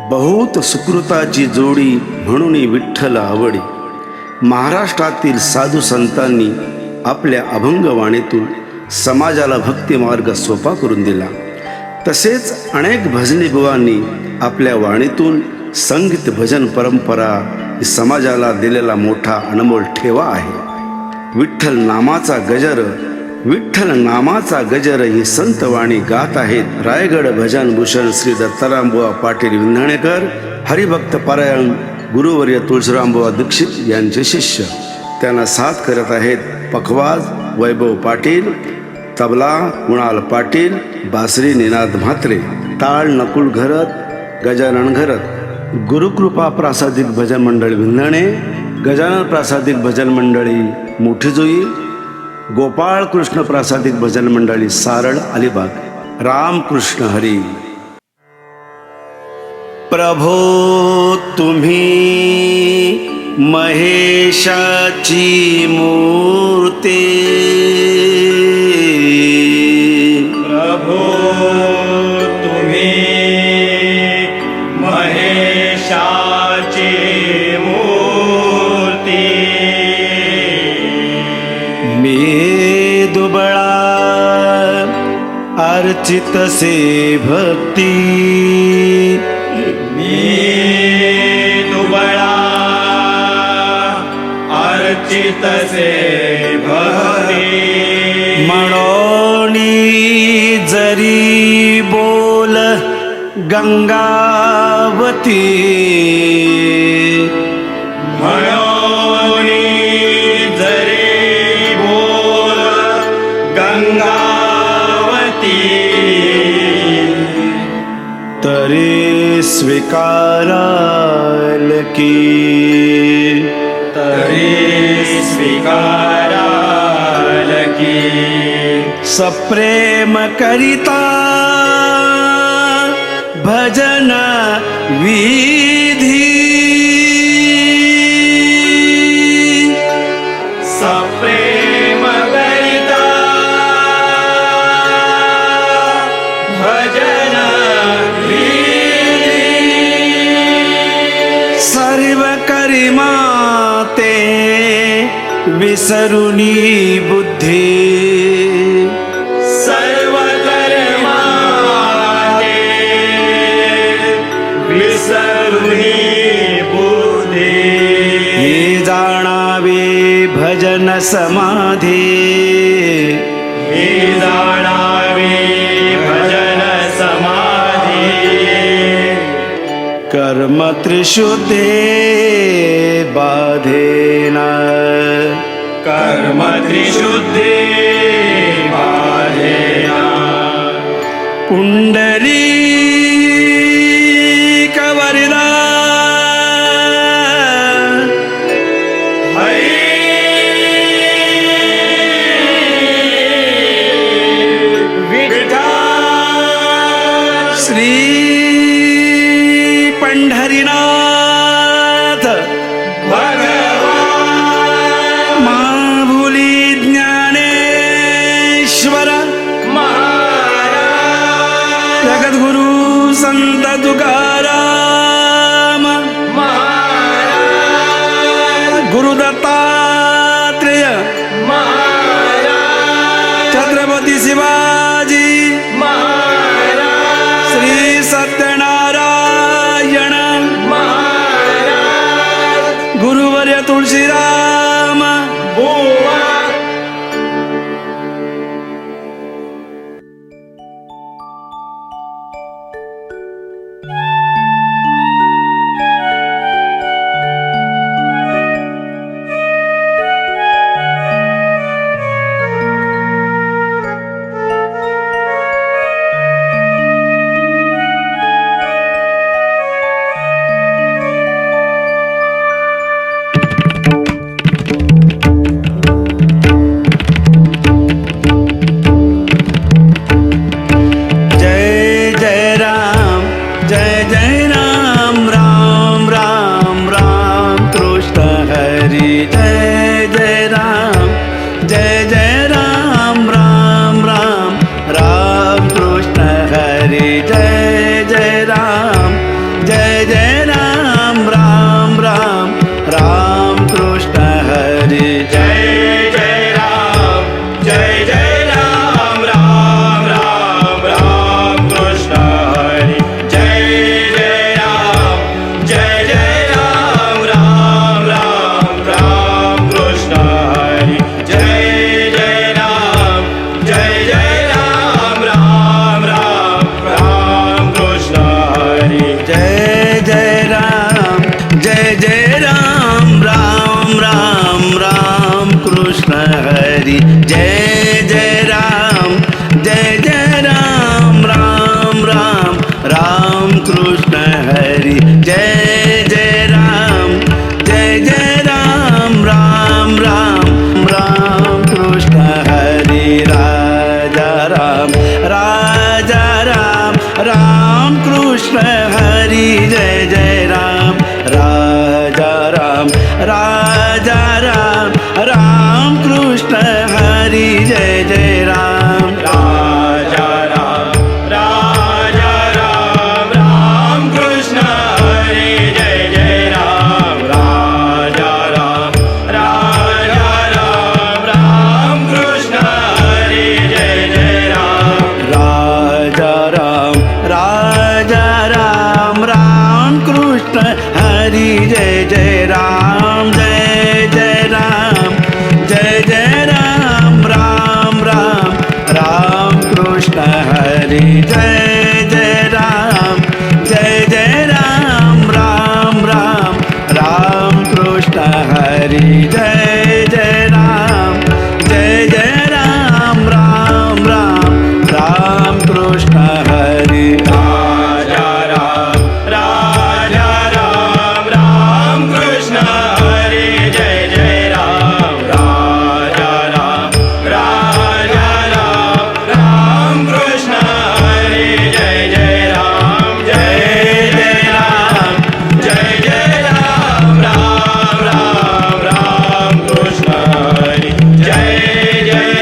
बहुत सुकृताची जोडी म्हणून विठ्ठल आवडी. महाराष्ट्रातील साधू संतांनी आपल्या अभंगवाणीतून समाजाला भक्ती मार्ग सोपा करून दिला. तसेच अनेक भजनी बुवांनी आपल्या वाणीतून संगीत भजन परंपरा ही समाजाला दिलेला मोठा अनमोल ठेवा आहे. विठ्ठल नामाचा गजर ही संतवाणी गात आहेत रायगड भजन भूषण श्री दत्तारामबुवा पाटील विंधणेकर, हरिभक्त पारायण गुरुवर्य तुळशीरामबुवा दीक्षित यांचे शिष्य. त्यांना साथ करत आहेत पखवाज वैभव पाटील, तबला कुणाल पाटील, बासरी निनाद म्हात्रे, टाळ नकुल घरत, गजानन घरत. गुरुकृपा प्रासादिक भजन मंडळी विंधणे, गजानन प्रासादिक भजन मंडळी मोठीजुई, गोपाळ कृष्ण प्रासादिक भजन मंडळी सारळ अलिबाग. रामकृष्ण हरी. प्रभो तुम्ही महेशाची मूर्ती, प्रभो तुम्ही महेशाची मूर्ती. मी दुबळा अर्चितसे भक्ती, मी दुबळा अर्चितसे भक्ती. म्हणून जरी बोल गंगावती, म्हणून जरी बोल गंगावती. तरी स्वीकाराल की, तरी स्वीकाराल की. सप्रेम करिता भजन विधी, सप्रेम करिता भजन विधी. सर्व करिमा ते विसरुनी बुद्धी, सर्व कर्माते विसरुनी बुद्धी. हे जाणावे भजन समाधी, हे जाणावे भजन समाधी. कर्म त्रिशुद्धे बाधेना, कर्म त्रिशुद्धे बाधेना. पुंडलीक वरदा हरी विठ्ठल. श्री पंढरीनाथ भगवान माभुली ज्ञानेश्वर महाराज. जगद्गुरु संत तुकाराम महाराज. गुरु दत्तात्रेय महाराज. छत्रपती शिवाजी महाराज. श्री सत्यनारायण महाराज. गुरुवर्य तुळशीराम बुवा. कृष्ण हरी जय जय राम राम राम राम कृष्ण हरी राजा राम राम कृष्ण हरी जय जय राम राजा राम राम कृष्ण हरी जय जय राम राजा राम राम कृष्ण हरी जय जय राम राजा राम राम कृष्ण हरी जय जय राम राजा राम कृष्ण हरी जय जय राम जय जय राम राम कृष्ण हरी जय जय राम राम कृष्ण हरी जय जय राम राम कृष्ण हरी राजा राम कृष्ण हरी जय जय राम राजा राम कृष्ण हरी जय जय राम जय जय राम राम कृष्ण हरी जय जय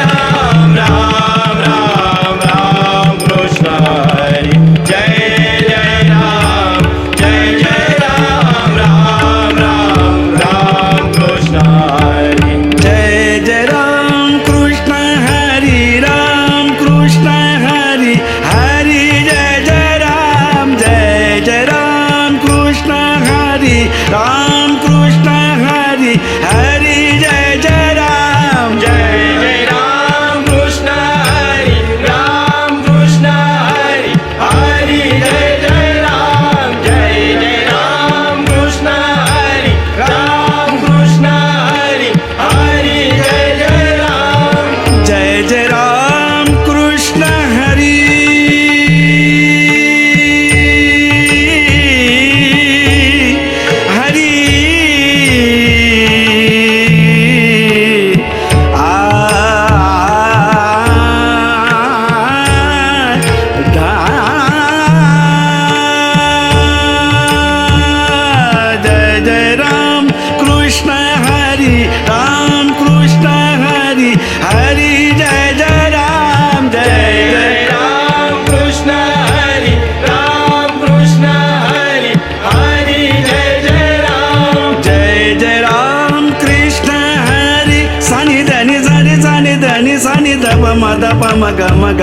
राम राम कृष्ण हरी जय जय राम राम कृष्ण हरी जय जय राम कृष्ण हरी राम कृष्ण हरी हरी जय जय राम कृष्ण हरी राम कृष्ण हरी हरी जय जय राम जय राम कृष्ण हरी राम कृष्ण हरी हरी जय जय राम कृष्ण हरी राम कृष्ण हरी हरी जय जय राम जय जय राम कृष्ण हरी हरी जय जय राम कृष्ण हरी राम कृष्ण हरी हरी जय जय राम जय राम कृष्ण हरी राम कृष्ण हरी हरी जय जय राम जय जय राम कृष्ण हरी सनि धनि सनि धप मद मग मग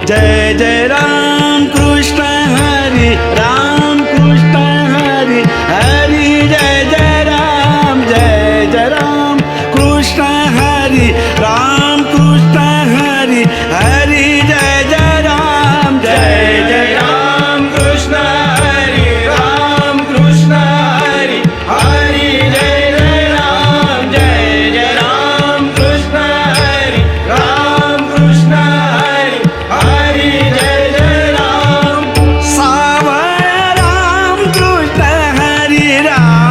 जय जय राम कृष्ण हरी राम कृष्ण हरी हरी जय जय राम कृष्ण हरी राम कृष्ण हरी हरी जय जय राम जय राम कृष्ण हरी राम कृष्ण हरी हरी जय जय राम कृष्ण हरी राम कृष्ण हरी हरी जय जय राम सावय राम कृष्ण हरी जय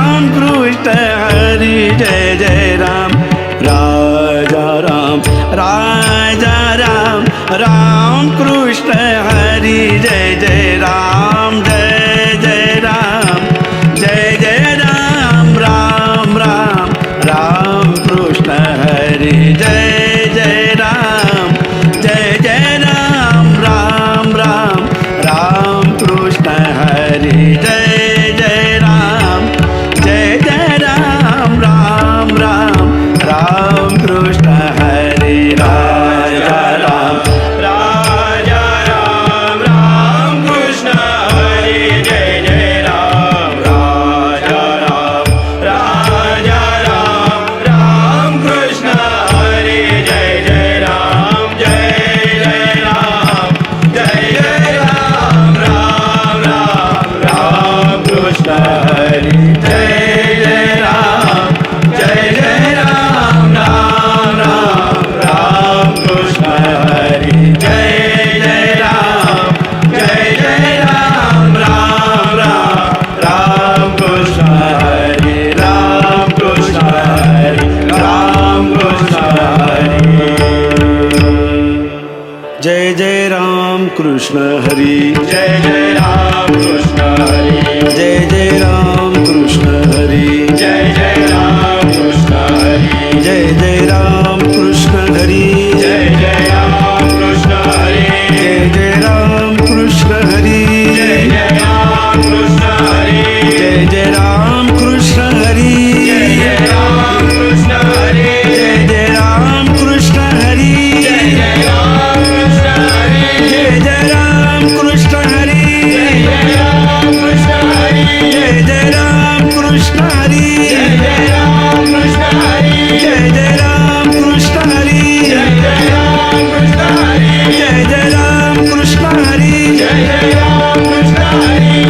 जय राम राम कृष्ण हरी जय जय राम जय जय राम कृष्ण हरी जय जय राम राम कृष्ण हरी जय जय राम राम कृष्ण हरी राजा राम राम कृष्ण हरी जय जय राम राजा राम कृष्ण हरी जय जय राम राम कृष्ण हरी जय जय राम राम कृष्ण हरी जय जय राम जय जय राम कृष्ण हरी, जय जय राम कृष्ण हरी, जय जय राम कृष्ण हरी, जय जय राम कृष्ण हरी, जय जय राम कृष्ण हरी, जय जय राम कृष्ण हरी, जय जय राम कृष्ण हरी, जय जय राम कृष्ण हरी, जय जय राम कृष्ण हरी, जय जय राम कृष्ण हरी, जय जय राम कृष्ण हरी, जय जय राम कृष्ण हरी, जय जय राम कृष्ण हरी, जय जय राम कृष्ण हरी, जय जय राम कृष्ण हरी, जय जय राम कृष्ण हरी, जय जय राम कृष्ण हरी, जय जय राम कृष्ण हरी, जय जय राम कृष्ण हरी. जय जय राम कृष्ण हरी.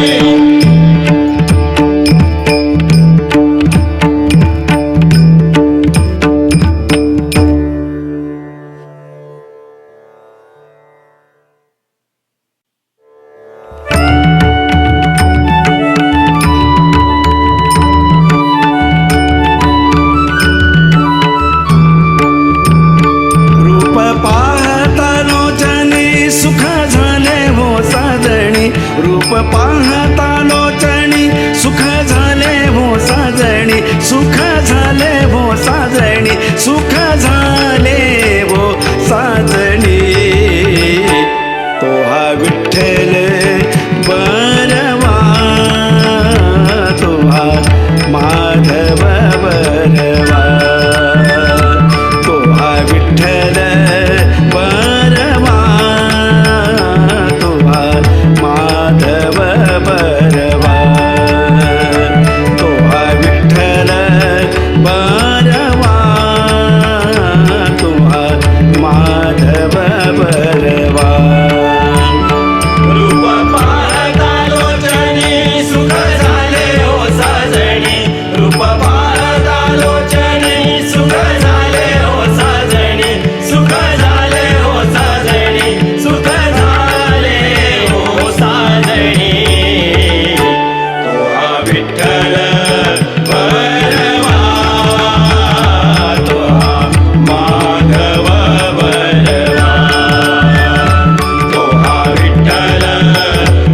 रूप पाहता लोचनी सुख झाले हो साजणी, रूप पाहता लोचनी सुख झाले हो साजणी, सुख झाले हो साजणी, सुख झाले हो साजणी. तो हा विठ्ठल बरवा, तो हा माधव बरवा, तो हा विठ्ठल बरवा, तो हा माधव बरवा, तो हा विठ्ठल बरवा, तो हा माधव बरवा. रूप पाहता लोचनी सुख झाले हो साजणी, रूप पाहता लोचनी सुख झाले हो साजणी, सुख झाले हो साजणी, सुख झाले हो साजणी. तो हा विठ्ठल बरवा, तो हा माधव बरवा, तो हा विठ्ठल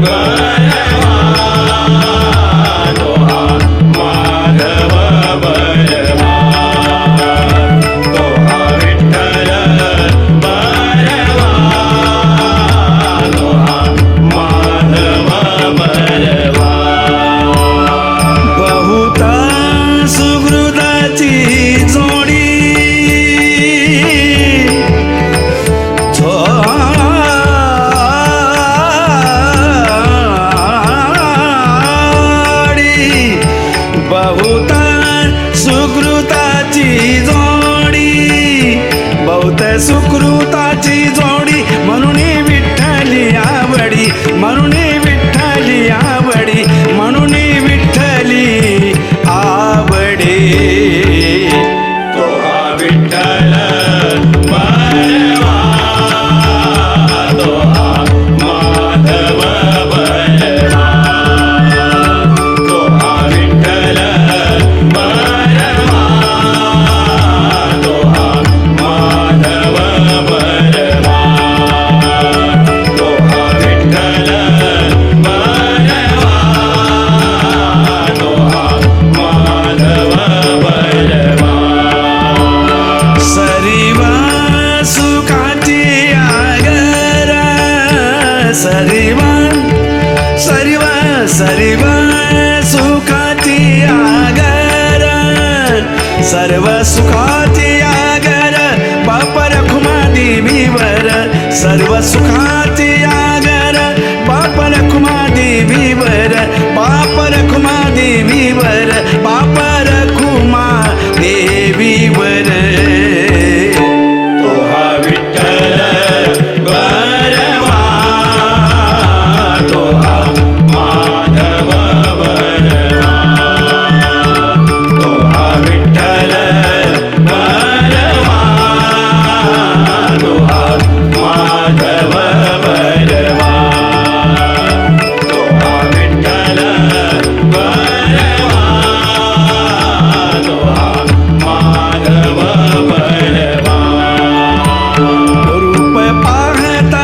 बरवा, तो हा माधव बरवा, तो हा विठ्ठल बरवा, तो हा माधव बरवा. बहुता सुहृदाची जोडी, जोडी, बहुता सुकृताची जोडी, बहुत सुकृताची जोडी, म्हणून विठ्ठली आवडी, म्हणून विठ्ठली आवडी, म्हणून विठ्ठली आवडी. तो हा विठ्ठल बरवा, तो हा माधव बरवा, तो हा विठ्ठल बरवा, तो हा माधव बरवा, तो हा विठ्ठल बरवा, तो हा माधव बरवा. सरीवा सुखाची आगर, सरीवा सरीवा सरीवा सुखाची आगर, सर्व सुखाची आगर, बाप रखुमा देवीवर, सर्व सुखाची आगर, बाप रखुमा देवीवर, बाप रखुमा देवीवर, बाप रखुमा देवीवर. तो हा विठ्ठल बरवा, तो हा माधव बरवा, तो हा विठ्ठल बरवा, तो हा माधव बरवा, तो हा विठ्ठल बरवा, तो हा माधव बरवा. रूप पाहता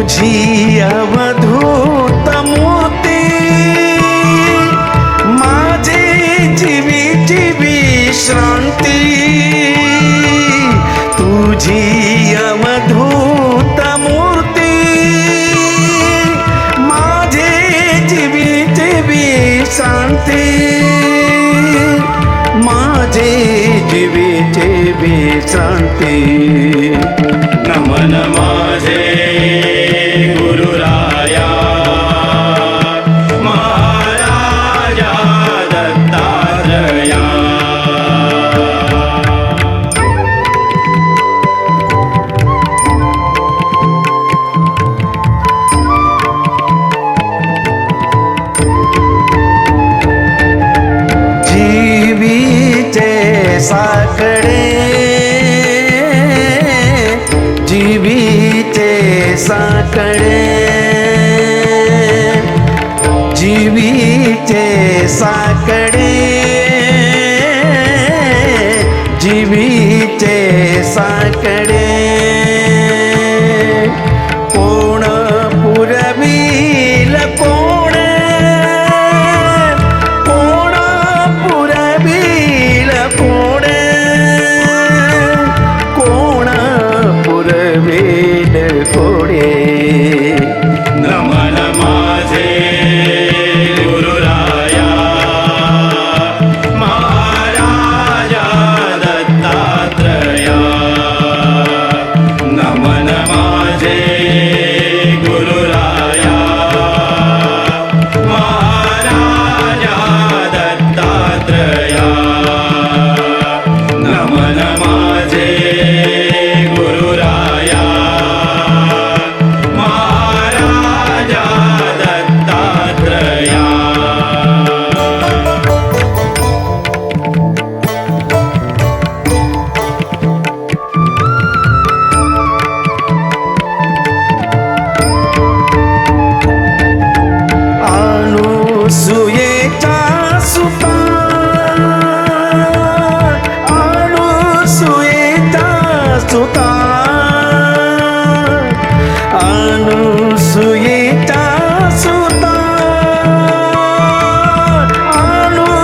तुझी अवधूत मोती माझे जीवीची विश्रांती तुझी अवधूत मूर्ती माझे जीवीची विश्रांती माझे जीवीची विश्रांती नमन माझे गुरुराया महाराजा दत्तात्रया जीवीचे साकडे जीवीचे साकडे जीवीचे साकडे जीवीचे साकडे कोण पुरवील कोण कोण पुरवील कोण कोण पुरवील कोणे नमन माझे गुरुराया महाराजा दत्तात्रया नमन माझे गुरुराया महाराजा दत्तात्रया नमन माझे गुरुराया महाराजा दत्तात्रया अनुसूयेचा सुता अनुसूयेचा सुता अनुसूयेचा सुता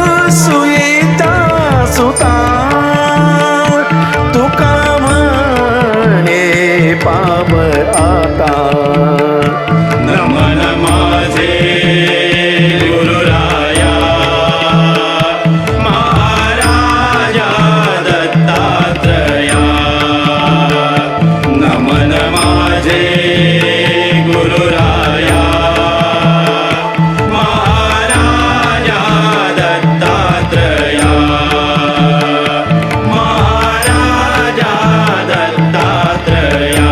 अनुसूयेचा सुता तुका म्हणे पाव आता नमन माझे गुरुराया महाराजा दत्तात्रया नमन माझे गुरुराया महाराजा दत्तात्रया महाराजा दत्तात्रया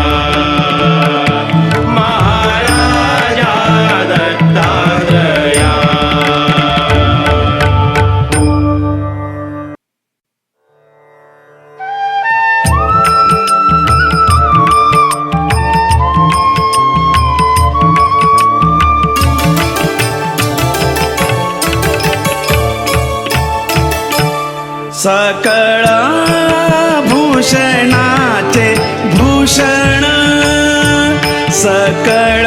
महाराजा दत्तात्रया सकळ भूषणाचे भूषण सकळ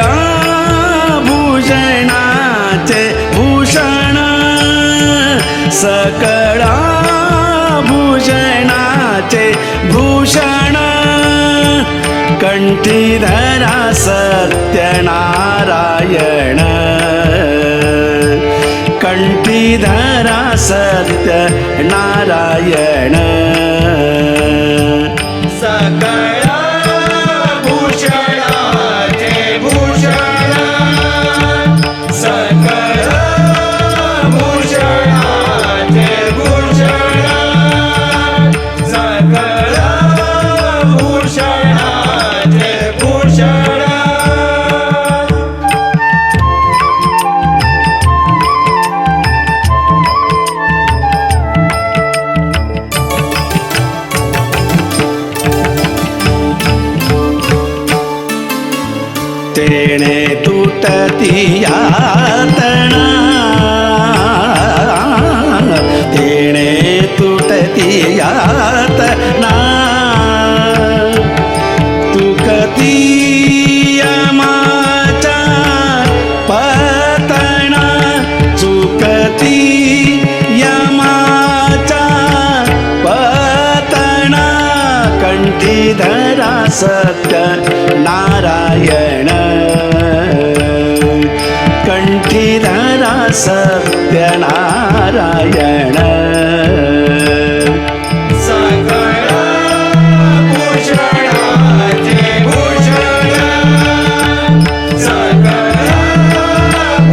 भूषणाचे भूषण सकळ भूषणाचे भूषण कंठीधरा सत्यनारायण कंठीधरा सत्यनारायण सकळ भूषणाचे भूषण सकळ भूषणाचे भूषण सकळ भूषणाचे भूषण तेणे तुटती यातना तेणे तुटती यातना तुकती मा सत्य नारायण कंठीधरा सत्य नारायण सकळ भूषणाचे भूषण सकळ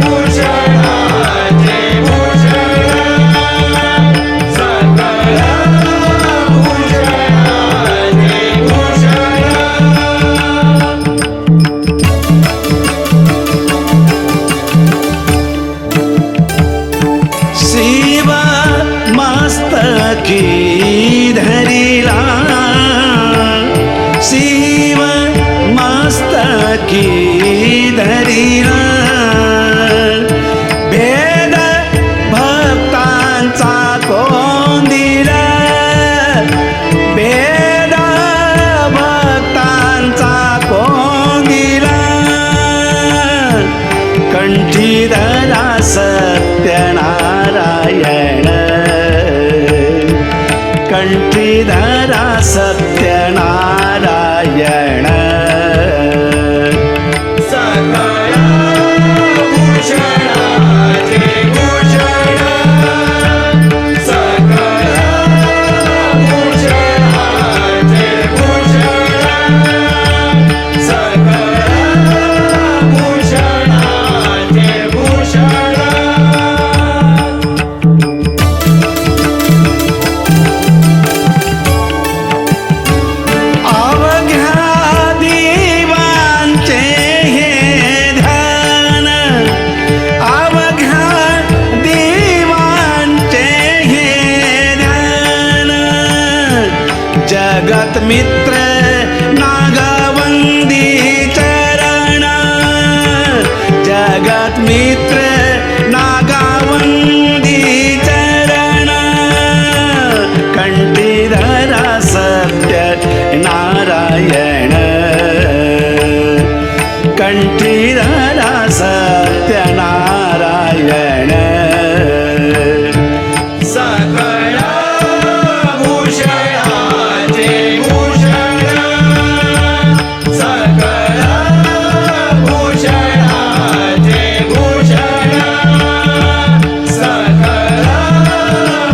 भूषणाचे भूषण सकळ भूषणाचे भूषण शिव मस्तकी धरिला शिव मस्तकी धरिला भेद भक्तांचा कोंदिला भेद भक्तांचा कोंदिला कंठीधरा सत्यनारायण कंठीधरा सत्यनारायण सकळ भूषणाचे भूषण सकळ भूषणाचे भूषण सकळ भूषणाचे भूषण अवघ्या देवांचे हे ध्यान अवघ्या देवांचे हे ध्यान जगत मित्र नागवंदी चरण जगत मित्र नागवंदी चरण कंठीधरा सत्य नारायण कंठीधरा सत्य नारायण सकळ भूषणाचे भूषण सकळ भूषणाचे भूषण सकळ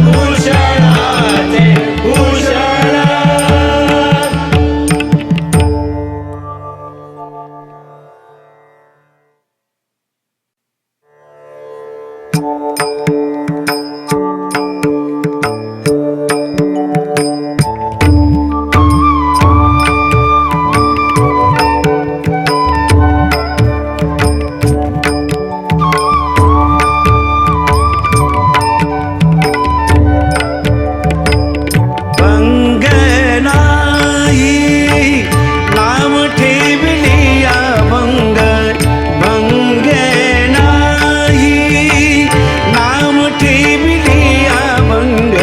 भूषणाचे भूषण भंग नाही नाम ठेवली अभंग भंग नाही नाम ठेवली अभंग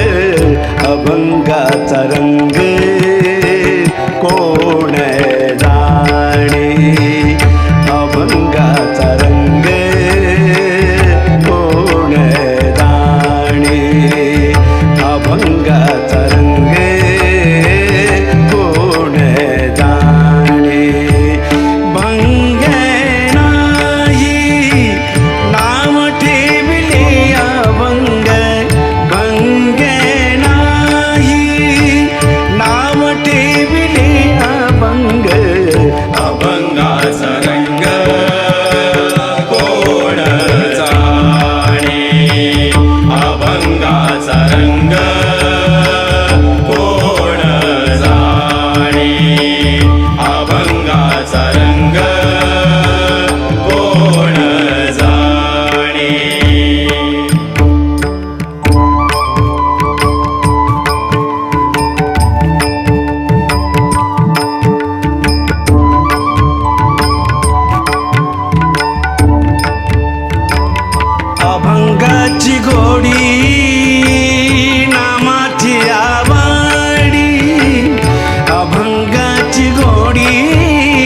अभंगाचा रंग कोण जाणे अभंगाचा रंग कोण जाणे अभंगाचा रंग कोण जाणे भंग नाही नाम ठेवले अभंग भंग नाही नाम ठेवले अभंग अभंगाचा रंग कोण जाणे अभंगाचा रंग कोण जाणे अभंगाचा रंग कोण जाणे अभंगाची गोडी नामाची आवडी अभंगाची गोडी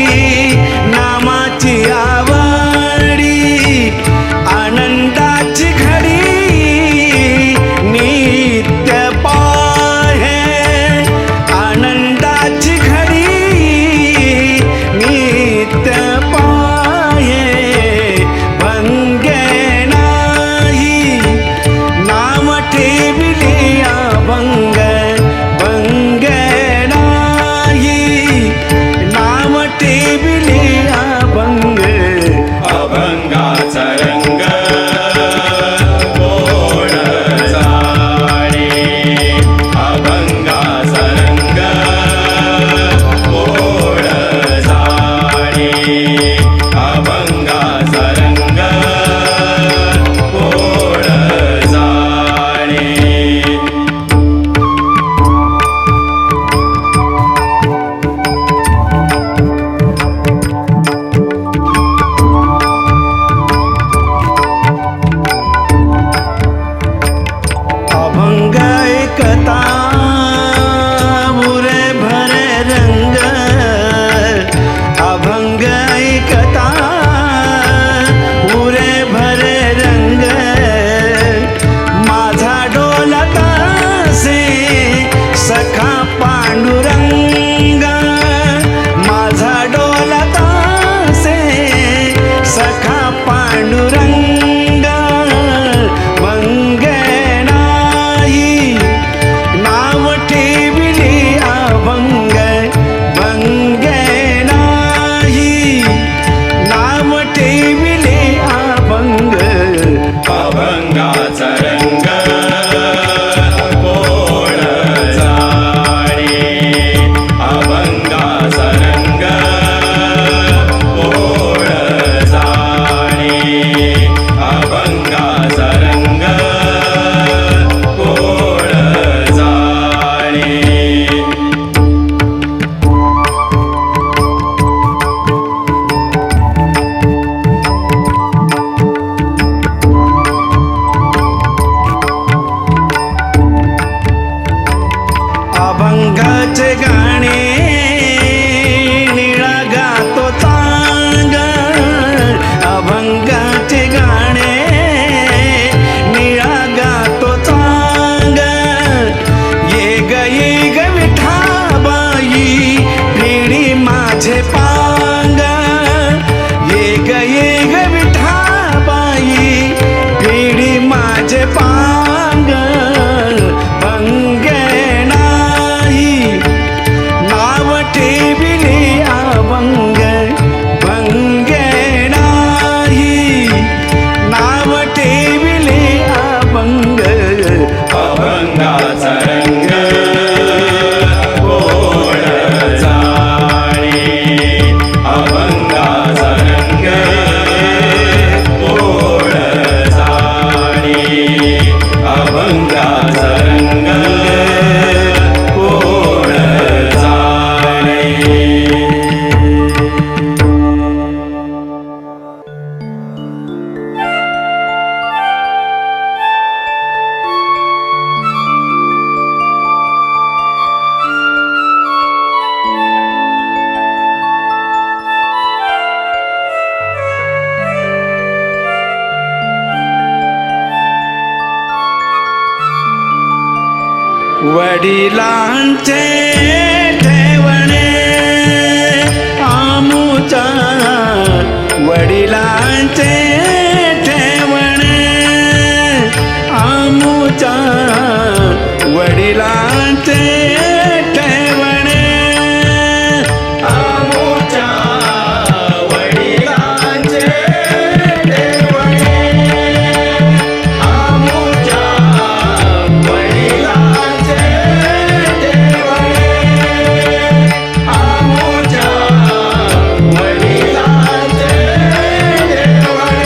वडिलांचे ठेवणे आमुचा वडिलांचे ठेवणे आमुचा वडिलांचे ठेवणे आमुच्या वडिलांचे ठेवणे आमुच्या वडिलांचे ठेवणे आमुच्या वडिलांचे ठेवणे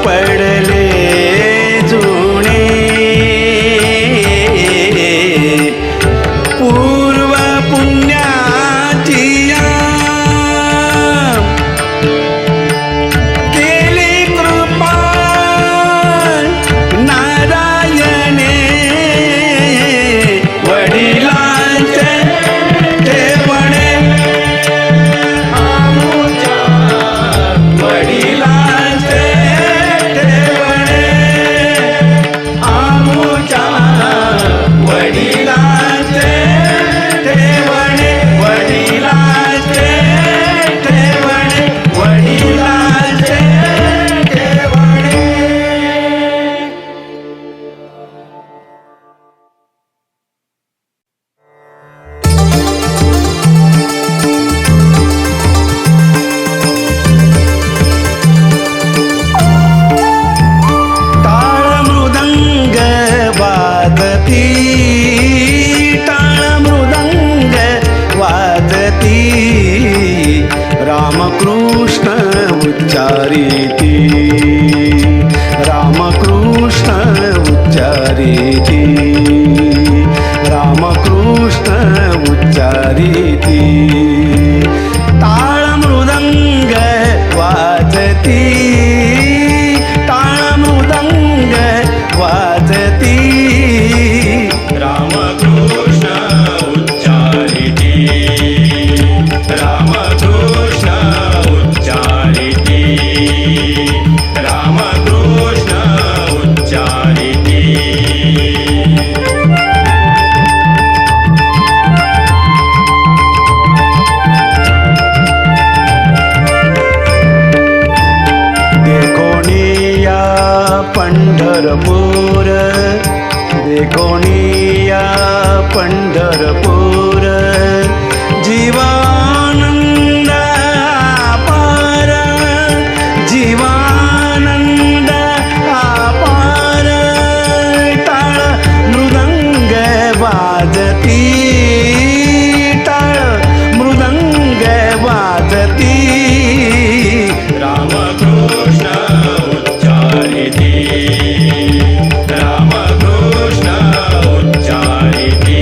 पडले जुणे पूर्व पुण्याची केली कृपा नारायणे वडिलांचे ठेवणे आमच्या वडिलांचे ठेवणे आमच्या वडिलांचे ठेवणे वडिलांचे ठेवणे वडिलांचे ठेवणे टाळ मृदंग वाजती टाळ मृदंग वाजती रामकृष्ण उच्चारिती रामकृष्ण उच्चारिती रामकृष्ण उच्चारिती टाळ मृदंग वाजती टाळ मृदंग वाजती रामकृष्ण उच्चारिती रामकृष्ण उच्चारिती रामकृष्ण उच्चारिती देखोनिया पंढरपूर देखोनिया पंढरपूर जीवानंद अपार जीवानंद अपार टाळ मृदंग वाजती टाळ मृदंग वाजती रामकृष्ण उच्चारिती रामकृष्ण उच्चारिती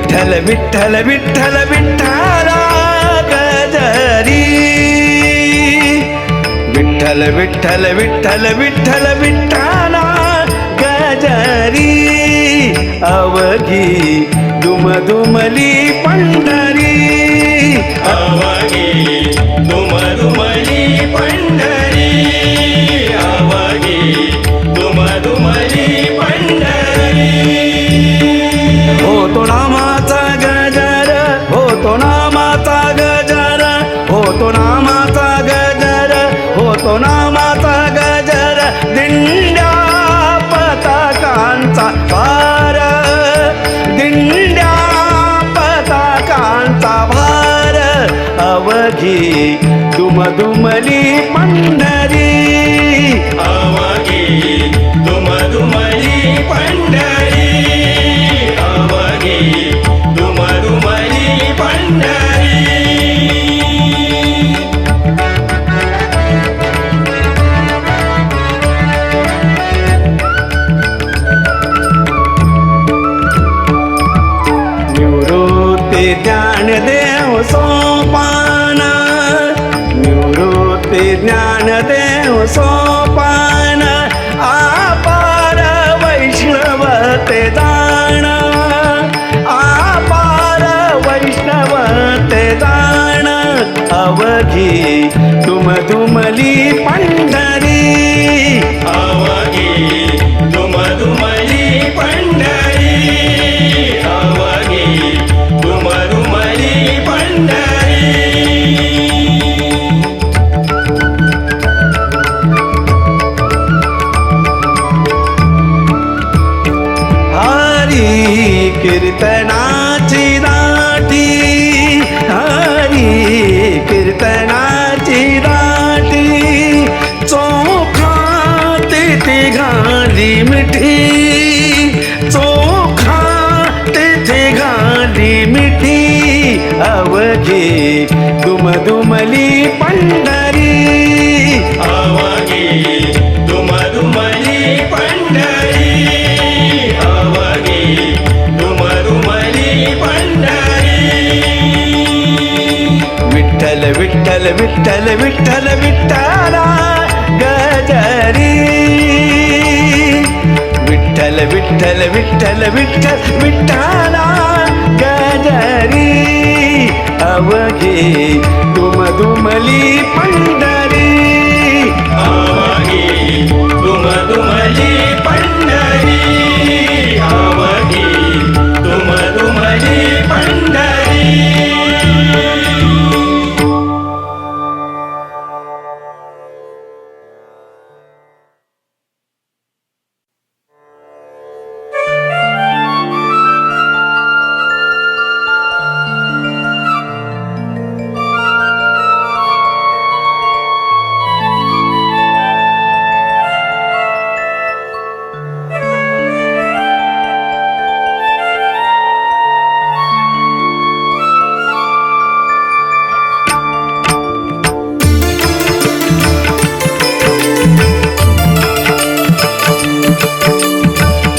विठ्ठल विठ्ठल विठ्ठल विठ्ठला गजरी विठ्ठल विठ्ठल विठ्ठल विठ्ठल विठ्ठला गजरी अवघी दुमदुमली पंढरी अवघी दुमदुमली पंढरी अवघी दुमदुमली पंढरी होतो नामाचा गजर होतो नामाचा गजर होतो नामाचा गजर होतो नामाचा गजर दिंड्या पताकांचा भार दिंड्या पताकांचा भार अवघी दुमदुमली पंढरी अवघी दुमदुमली पंढरी अवघी दुमदुमली पंढरी निवृत्ती ज्ञानदेव सोपान निवृत्ती ज्ञानदेव सोपान आपार वैष्णव ते दान आपार वैष्णव ते दान अवघी दुमदुमली पंढरी अवघी दुमदुमली पंढरी अवघी दुमदुमली पंढरी हरी कीर्तनाची दाटी हरी कीर्तनाची दाटी चोखा तिथे घाली मिठी चोखा तिथे घाली मिठी अवघी दुमदुमली पंढरी अवघी दुमदुमली पंढरी अवघी दुमदुमली पंढरी विठ्ठल विठ्ठल विठ्ठल विठ्ठल विठ्ठला गजरी विठ्ठल विठ्ठल विठ्ठल विठ्ठल विठ्ठला गजरी अवघी दुमदुमली पंढरी अवघी दुमदुमली पंढरी अवघी दुमदुमली पंढरी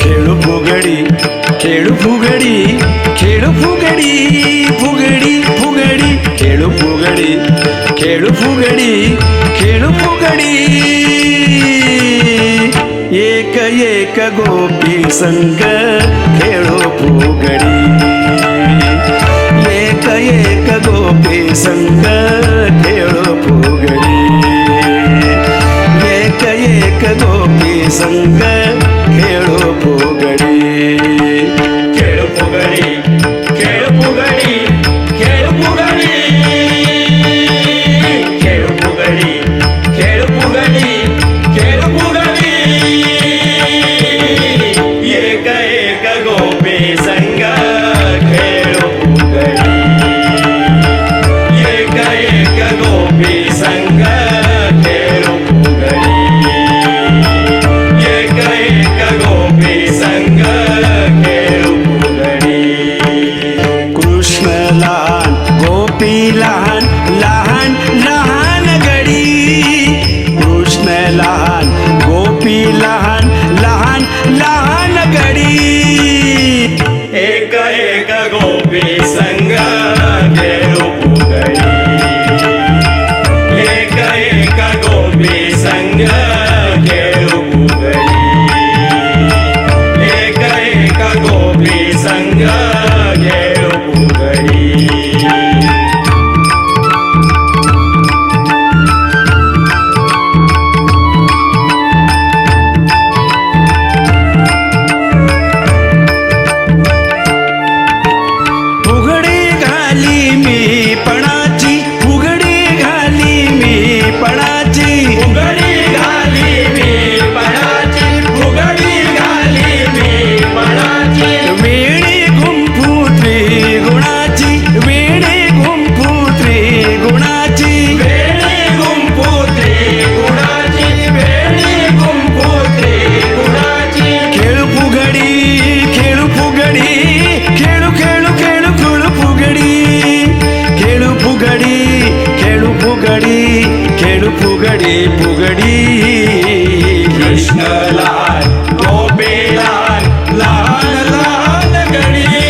खेळू फुगडी खेळू फुगडी खेळू फुगडी फुगडी फुगडी खेळू फुगडी खेळू फुगडी खेळू फुगडी एक एक गोपी संग खेळू फुगडी एक एक गोपी संग खेळू फुगडी एक एक गोपी संग खेळू फुगडी खेळ फुगडी खेळ फुगडी खेळ फुगडी खेळ फुगडी खेळ फुगडी खेळ फुगडी एक एक गोपी संग खेळ फुगडी एक एक गोपी संग खेळ फुगडी एक फुगडी कृष्णलाल गोपीलाल लाल लाल गडी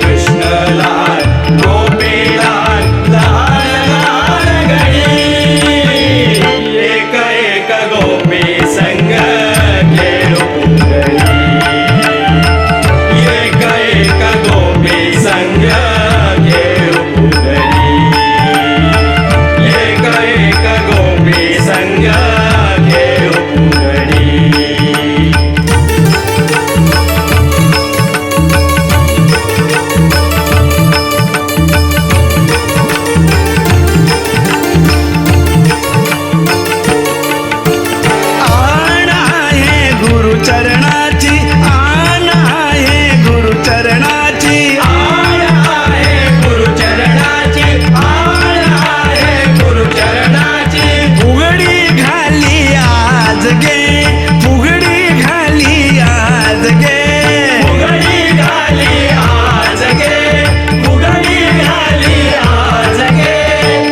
कृष्णलाल गोपीलाल लाल लाल गडी एक एक गोपी संग खेळू फुगडी एक एक गोपी संग खेळू फुगडी एक एक गोपी संग खेळू फुगडी आण आहे गुरुचरणाची आण आहे गुरुचरणाची आळ आहे गुरुचरणाची आळ आहे गुरुचरणाची फुगडी घाली आज गे फुगडी घाली आज गे फुगडी घाली आज गे फुगडी घाली आज गे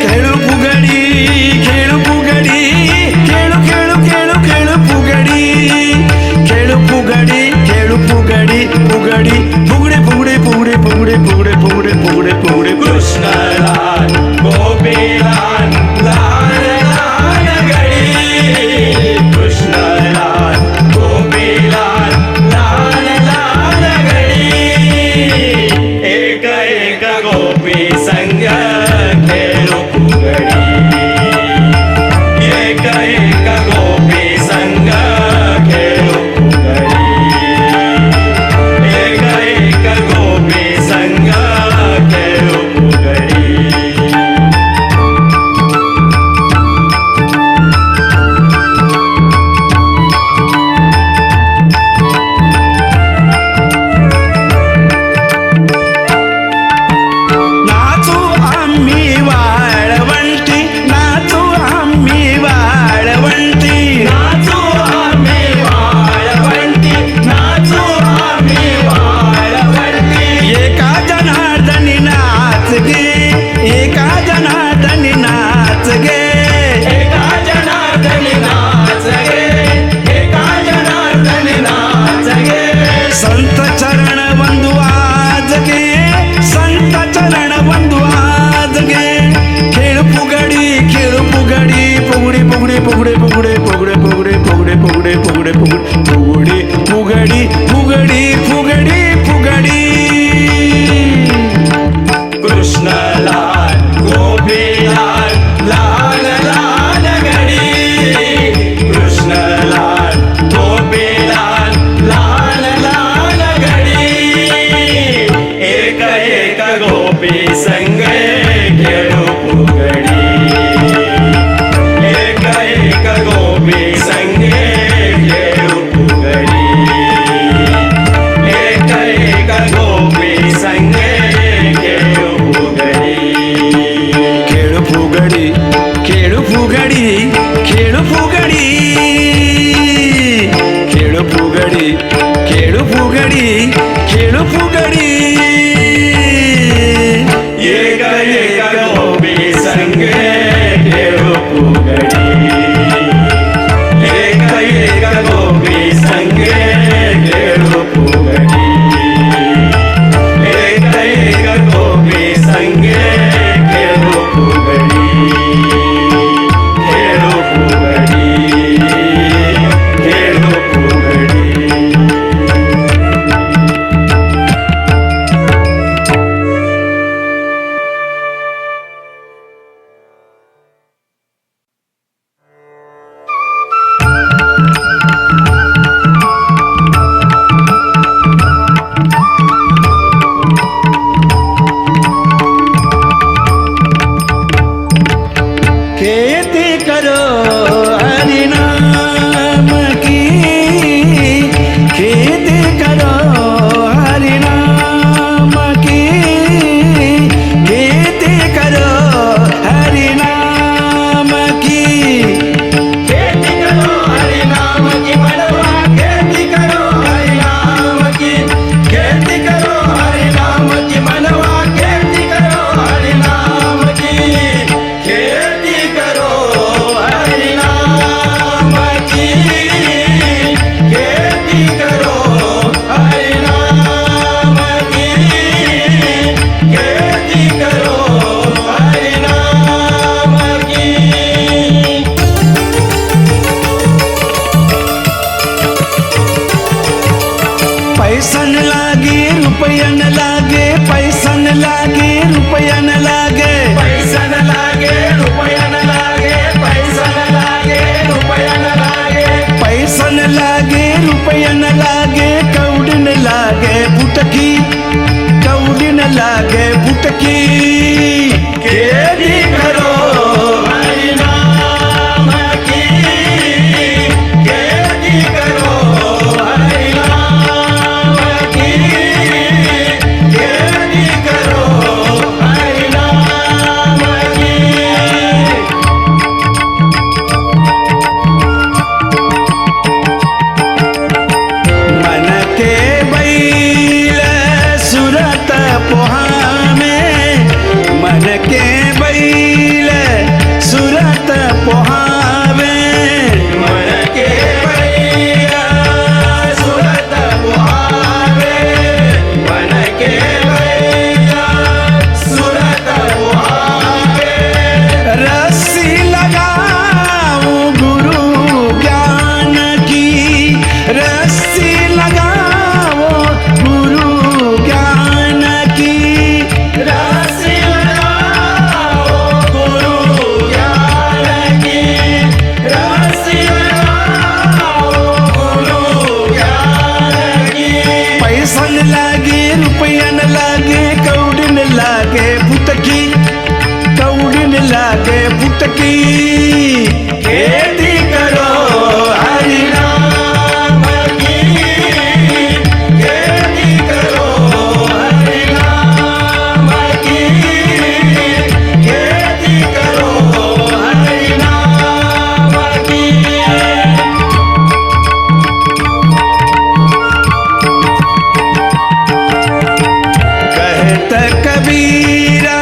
खेळू फुगडी खेळू फुगडी खेळू खेळू खेळू खेळू फुगडी खेळू फुगडी खेळू फुगडी फुगडी फुगडे फुगडे फुगडे फुगडे फुगडे फुगडे फुगडे फुगडे कृष्णलाल गोपीलाल लाल लाल गडी कृष्णलाल गोपीलाल लाल लाल गडी एक एक गोपी संग खेळू फुगडी एक एक गोपी संग खेळू फुगडी एक एक गोपी संग खेळू फुगडी नाचू आम्ही वाळवंटी नाचू आम्ही वाळवंटी नाचू आम्ही वाळवंटी नाचू आम्ही वाळवंटी एका जनार्दनी नाच गे एका जनार्दनी नाच गे एका जनार्दनी नाच गे एका जनार्दनी नाच गे संत चरण बंधू आज गे संत चरण बंधू आज गे खेळ फुगडी फुगडी फुगडी फुगडी फुगडे फुगडे फुगडे फुगडे फुगडे फुगडे फुगडे फुगडे फुगडी फुगडी फुगडी फुगडी फुगडी कृष्णलाल गोपीलाल लाल लाल गडी कृष्णलाल गोपीलाल लाल लाल गडी एक एक गोपी संग खेळू फुगडी एक एक खेती करो हरि नाम की। पैसन लागे रुपया न लागे, पैसा न लागे रुपया न लागे, पैसा न लागे रुपया न लागे, पैसा न लागे रुपया न लागे, पैसा न लागे रुपया न लागे, कौड़ी न लागे बुटकी, कौड़ी न लागे बुटकी। खेती करो हरि नाम की, खेती करो हरि नाम की, खेती करो हरि नाम की। मन के बैल सुरत पोहामे, मन के बैल सुरत पोहावे, मन के बैया सुरत बुहावे, मन के बैया सुरत बुहावे। रस्सी लगाओ गुरु ज्ञान की, रस्सी लगाओ गुरु ज्ञान की। रस्सी लगाओ गुरु ज्ञान की, रस्सी लगाओ गुरु ज्ञान की। पैसा न लागे रुपया न लागे, कौड़ी न लागे बुटकी, कौड़ी न लागे बुटकी। खेती करो हरि नाम की, खेती करो हरि नाम की, खेती करो हरि नाम की। कहत कबीरा